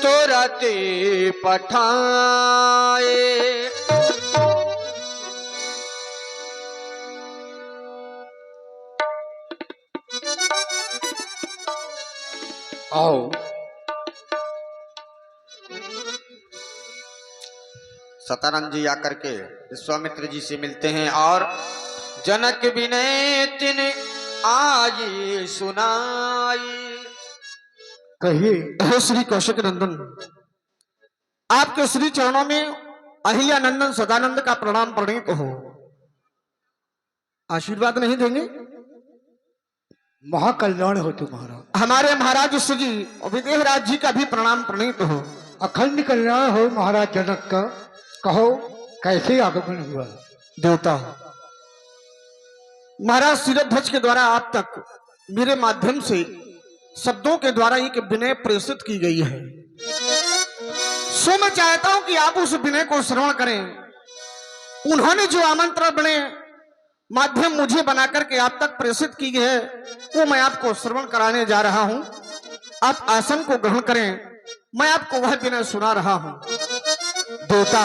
तुरते पठाए। आओ। सतानंद जी आकर के विश्वामित्र जी से मिलते हैं और जनक विनय तिन आज सुनाई। कहिए। हे श्री कौशिक नंदन, आपके श्री चरणों में अहिल्या नंदन सदानंद का प्रणाम प्रणीत हो। आशीर्वाद नहीं देंगे? महाकल्याण हो तुम्हारा। हमारे महाराज श्री विदेह राज जी का भी प्रणाम प्रणीत हो। अखंड कल्याण हो महाराज जनक का। कहो कैसे आगमन हुआ? देवता, महाराज शिरध्वज के द्वारा आप तक मेरे माध्यम से शब्दों के द्वारा एक विनय प्रेषित की गई है। सो मैं चाहता हूं कि आप उस विनय को श्रवण करें। उन्होंने जो आमंत्रण विनय माध्यम मुझे बनाकर के आप तक प्रेषित की है वो मैं आपको श्रवण कराने जा रहा हूं। आप आसन को ग्रहण करें, मैं आपको वह विनय सुना रहा हूं। देवता,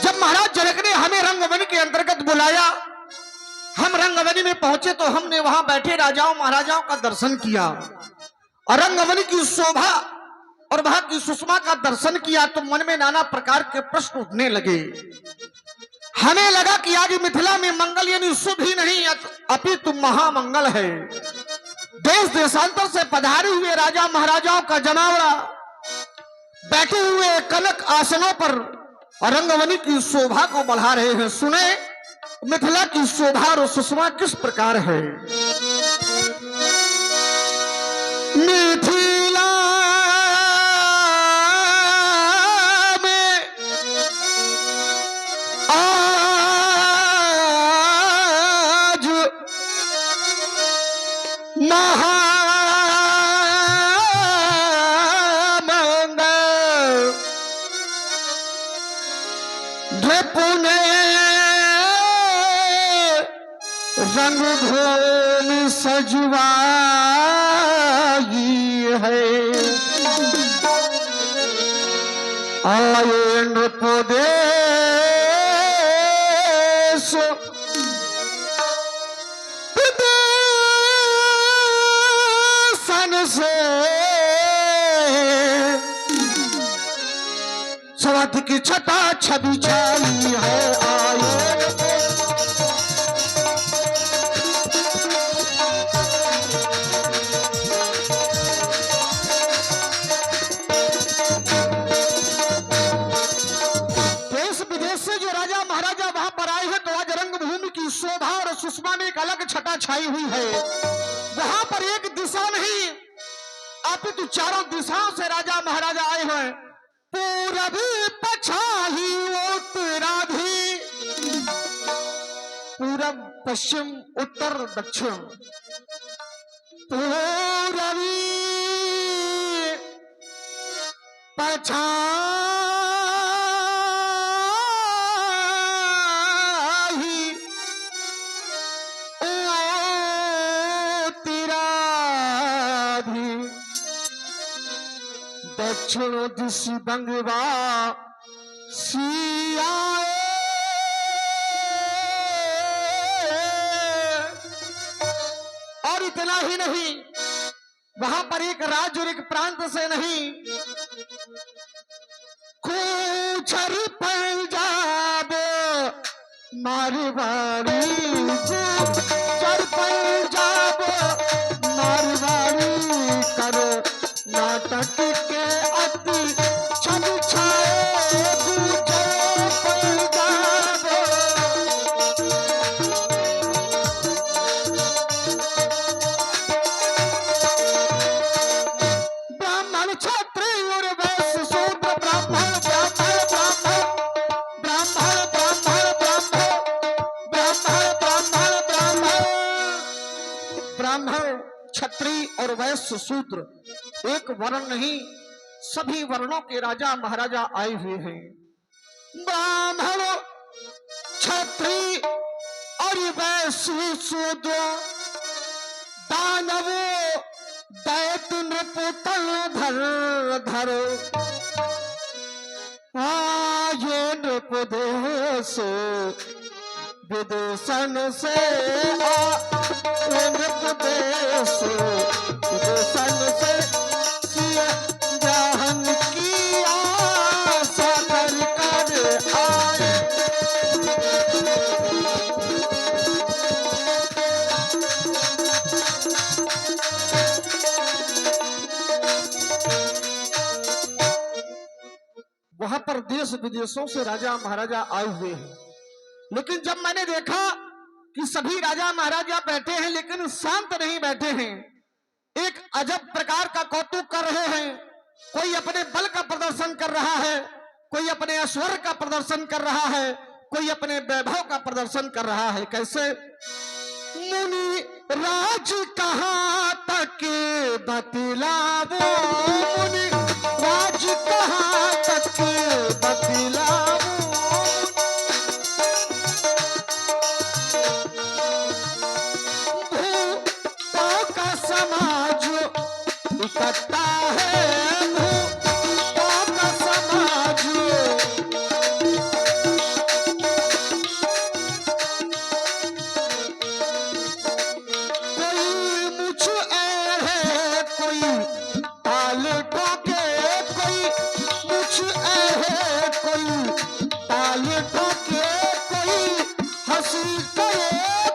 जब महाराज जनक ने हमें रंगवनी के अंतर्गत बुलाया, हम रंगवनी में पहुंचे तो हमने वहां बैठे राजाओं महाराजाओं का दर्शन किया और रंगवनी की शोभा और वहां की सुषमा का दर्शन किया तो मन में नाना प्रकार के प्रश्न उठने लगे। हमें लगा कि आज मिथिला में मंगल यानी शुभ ही नहीं अपितु महामंगल है। देश देशांतर से पधारे हुए राजा महाराजाओं का जमावड़ा बैठे हुए कनक आसनों पर रंगवनी की शोभा को बढ़ा रहे हैं। सुने मिथिला की शोभा और सुषमा किस प्रकार है। मिथिला में आज महामंगल ढपुने रंगभूमि सजवाई है। आये नृपदेश विदेशन से सवाद की छटा छवि छाई है। आये शोभा और सुषमा में एक अलग छटा छाई हुई है। वहां पर एक दिशा नहीं अपितु चारों दिशाओं से राजा महाराजा आए हैं। पूरबी पछाही उत्तराधि, पूरब पश्चिम उत्तर दक्षिण। पूरबी पछाही दक्षिण दिशि बंगवा सियाए। और इतना ही नहीं, वहां पर एक राज्य और एक प्रांत से नहीं, कुछर पंजाब मारवाड़ी, कुछर पंजाब मारवाड़ी कर नाटक के अति छवि छाए। ब्राह्मण क्षत्रिय और वैश्य शूद्र, ब्राह्मण ब्राह्मण ब्राह्मण ब्राह्मण ब्राह्मण ब्राह्मण ब्राह्मण ब्राह्मण ब्राह्मण ब्राह्मण क्षत्रिय और वैश्य शूद्र एक वर्ण नहीं, सभी वर्णों के राजा महाराजा आए हुए हैं। ब्राह्मण क्षत्रिय और वैश्य शूद्र दानव दैत्य नृप तलधर धरो आये नृपदेश विदेशन से आये नृपदेश विदेशन से सिया जहन की आशा कर आए। वहां पर देश विदेशों से राजा महाराजा आए हुए हैं, लेकिन जब मैंने देखा कि सभी राजा महाराजा बैठे हैं लेकिन शांत नहीं बैठे हैं, एक अजब प्रकार का कौतुक कर रहे हैं। कोई अपने बल का प्रदर्शन कर रहा है, कोई अपने ऐश्वर्य का प्रदर्शन कर रहा है, कोई अपने वैभव का प्रदर्शन कर रहा है। कैसे? मुनि राज कहां तक बतलावो, मुनि राज कहां तक बतलावो, भूतों का समाज इकट्ठा है, भूतों का समाज। कोई मुझ ऐर है, कोई ताल ठोके, कोई मुझ ऐर है, कोई ताल ठोके, कोई हंसी करे,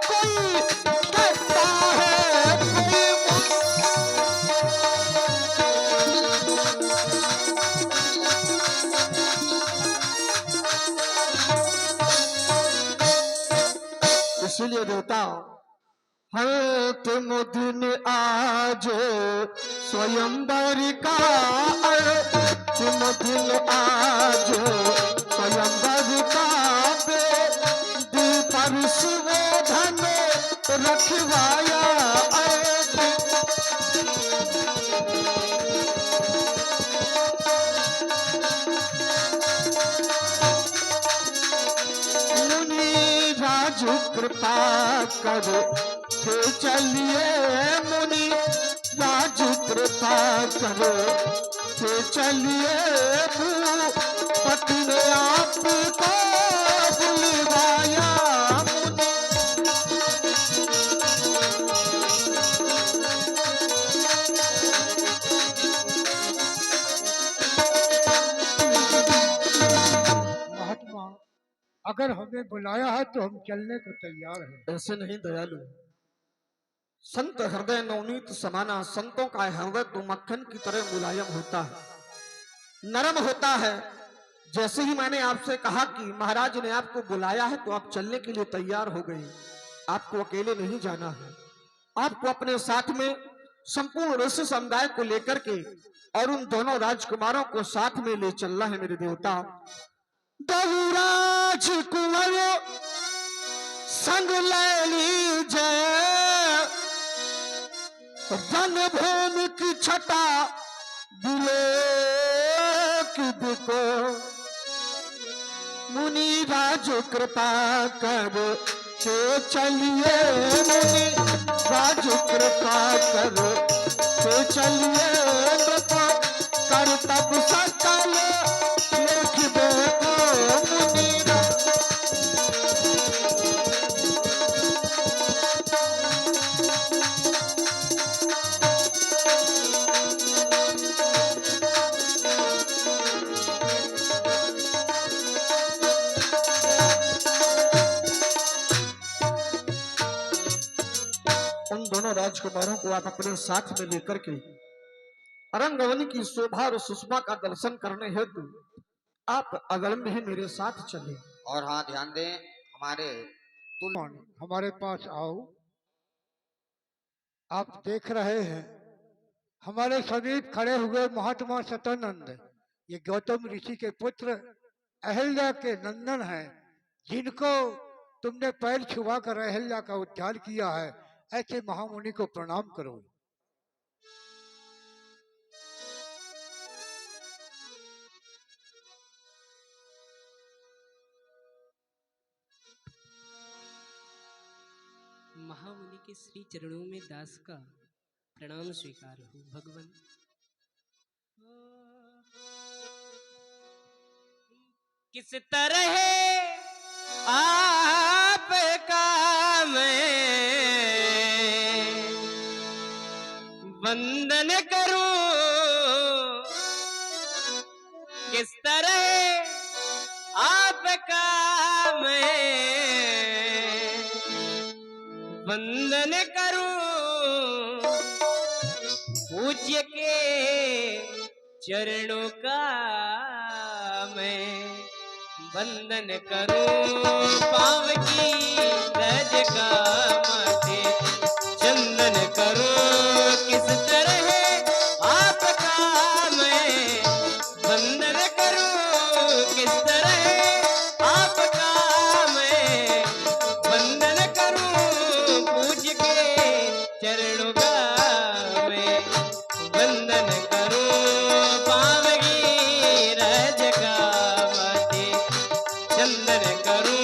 कोई कहता है, कोई इसीलिए देवता है तुम दिन आज स्वयंवर का, तुम दिन आज स्वयंवर का, पर सुवेधन रखवाया। मुनि राजू कृपा करो के चलिए, मुनि राज कृपा करो के चलिए, भूपति ने आपको बुलवाया। महात्मा, अगर हमें बुलाया है तो हम चलने को तैयार हैं। ऐसे नहीं दयालु, संत हृदय नवनीत समाना, संतों का हृदय तो मक्खन की तरह मुलायम होता है, नरम होता है। जैसे ही मैंने आपसे कहा कि महाराज ने आपको बुलाया है तो आप चलने के लिए तैयार हो गए। आपको अकेले नहीं जाना है, आपको अपने साथ में संपूर्ण ऋषि समुदाय को लेकर के और उन दोनों राजकुमारों को साथ में ले चलना है मेरे देवता। बहुराज कुंवर संग ले लीजिए, रणभूमि की छटा दिले को, मुनि राज कृपा कर के चलिए, मुनि राज कृपा कर के चलिए, कर तब सकल लिख दो मुनि। उन दोनों राजकुमारों को आप अपने साथ में लेकर के अरंगवनी की शोभा और सुषमा का दर्शन करने हेतु आप अगल ही मेरे साथ चले। और हाँ, ध्यान दें, हमारे हमारे पास आओ। आप देख रहे हैं हमारे समीप खड़े हुए महात्मा सतानंद, ये गौतम ऋषि के पुत्र अहिल्या के नंदन हैं, जिनको तुमने पैर छुआ कर अहिल्या का उद्धार किया है। ऐसे महामुनि को प्रणाम करो। महामुनि के श्री चरणों में दास का प्रणाम स्वीकार हो भगवान। किस तरह आपका मैं वंदन करूं, किस तरह आपका मैं वंदन करूं, पूज्य के चरणों का मैं वंदन करूं, पाँव की रज का माथे चंदन करूं, किस तरह आपका मैं वंदन करूं, किस तरह आपका मैं वंदन करूं, पूज्य के चरणों का मैं वंदन करूं, पाँव की रज का माथे चंदन करूं।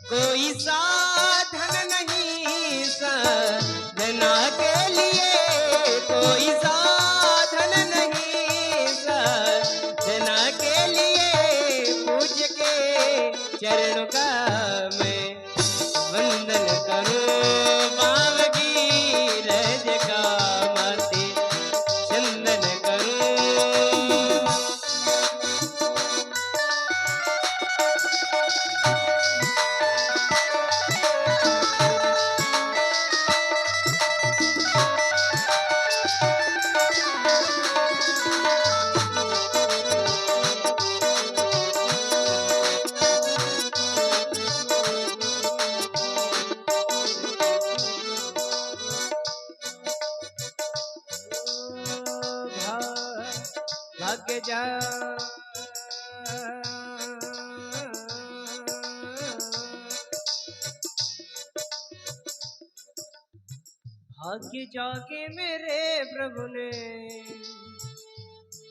कोई साधन नहीं साधना के लिए, कोई साधन नहीं साधना के लिए, पूज्य के चरणों का मैं वंदन करूं, पाँव की रज का माथे चंदन करूं। भाग्य जा भाग्य जाके मेरे प्रभु ने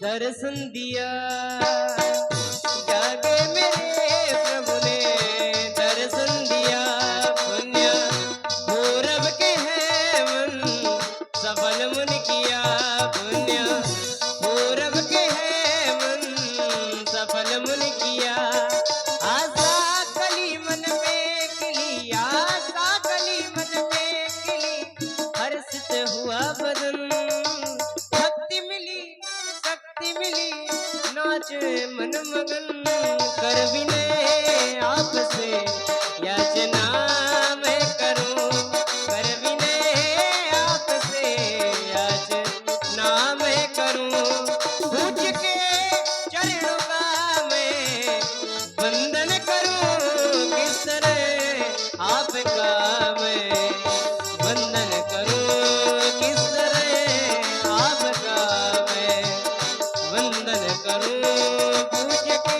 दर्शन दिया, जागे मेरे प्रभु ने दर्शन दिया, पुण्य पूरब के हैं मन सफल मुनि किया, पुण्य पूरब के हैं मन सफल मुनि किया, आशा कली मन में खिली, आशा कली मन में खिली, हर्षित हुआ बदन, शक्ति मिली नाचे मन मगन, कर विनय आपसे याचना मैं करूं, कर विनय आपसे याचना मैं करूं, पूज्य के चरणों का मैं वंदन करूं, किस तरह आपका मैं वंदन करूं, किस तरह आपका मैं वंदन करूं, पूज्य के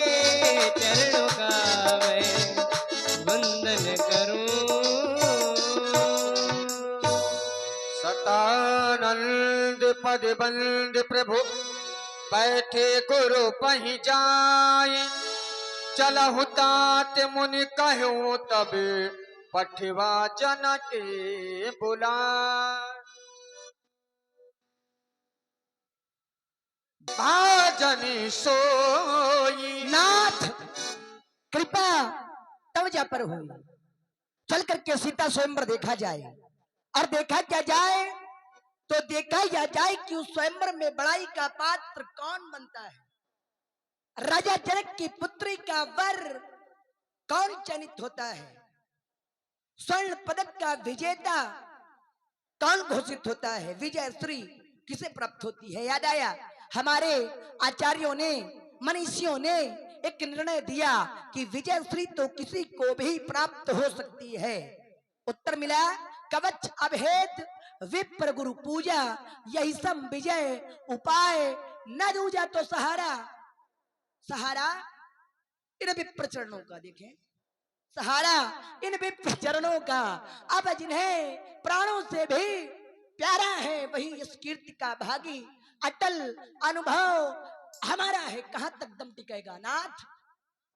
चरणों का मैं वंदन करूं। सतानंद पद बंद प्रभु बैठे गुरु पही जाए, चलहु तात मुनि कहूँ तब पठवा जनक बुलाए, भाजनी सोई नाथ कृपा तब जा पर हुई, चल करके सीता स्वयंवर देखा जाए, और देखा क्या जाए तो देखा जा जाए कि उस स्वयंवर में बड़ाई का पात्र कौन बनता है, राजा जनक की पुत्री का वर कौन चयनित होता है, स्वर्ण पदक का विजेता कौन घोषित होता है, विजय श्री किसे प्राप्त होती है। याद आया हमारे आचार्यों ने, मनीषियों ने एक निर्णय दिया कि विजय श्री तो किसी को भी प्राप्त हो सकती है। उत्तर मिला कवच अभेद विप्र गुरु पूजा, यही सम विजय उपाय, न दूजा तो सहारा। सहारा इन विप्र चरणों का देखें, सहारा इन विप्र चरणों का। अब जिन्हें प्राणों से भी प्यारा है वही इस कीर्ति का भागी। अटल अनुभव हमारा है, कहां तक दम टिकेगा नाथ,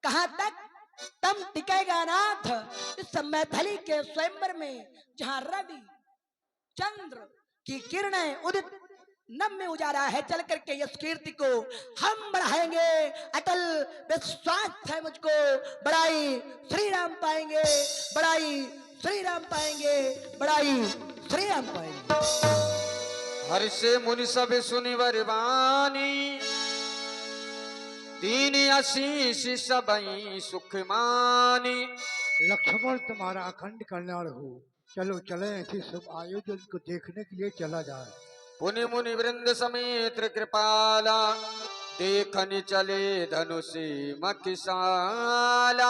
कहां तक दम टिकेगा नाथ। इस मैथिली के स्वयंवर में जहां रवि चंद्र की किरणें उदित नम्य उजाला है, चल करके इस कीर्ति को हम बढ़ाएंगे। अटल विश्वास है मुझको, बड़ाई श्री राम पाएंगे, बड़ाई श्री राम पाएंगे, बड़ाई श्री राम पाएंगे। हर्ष मुनि सब सुनि वर वाणी, दीन आशीष सबई सुख मानी। लक्ष्मण तुम्हारा अखंड कल्याण हो। चलो चले ऐसे सब आयोजन को देखने के लिए चला जाए। पुनि मुनि वृंद समेत कृपाला, देखन चले धनुषी मखिसाला।